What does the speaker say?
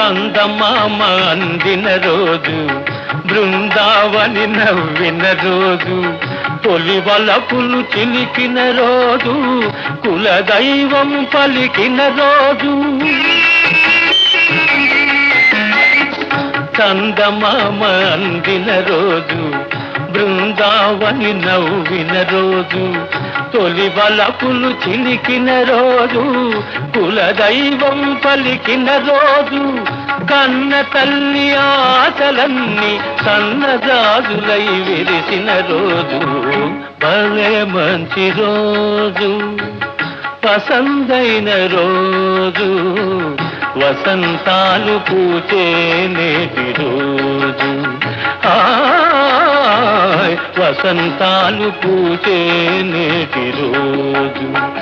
చందమామ అందిన రోజు, బృందావని నవ్విన రోజు, తొలి వలపులు చిలికిన రోజు, కులదైవం పలికిన రోజు. చందమామ అందిన రోజు, బృందావని నవ్విన రోజు, తొలి వలపులు చిలికిన రోజు, కులదైవం పలికిన రోజు, కన్న తల్లి ఆశలన్నీ సన్నజాజులై విరిసిన రోజు. భలే మంచి రోజు, పసందైన రోజు, వసంతాలు పూచే నేటి రోజు. వసంతాలు పూచే నేటి రోజు.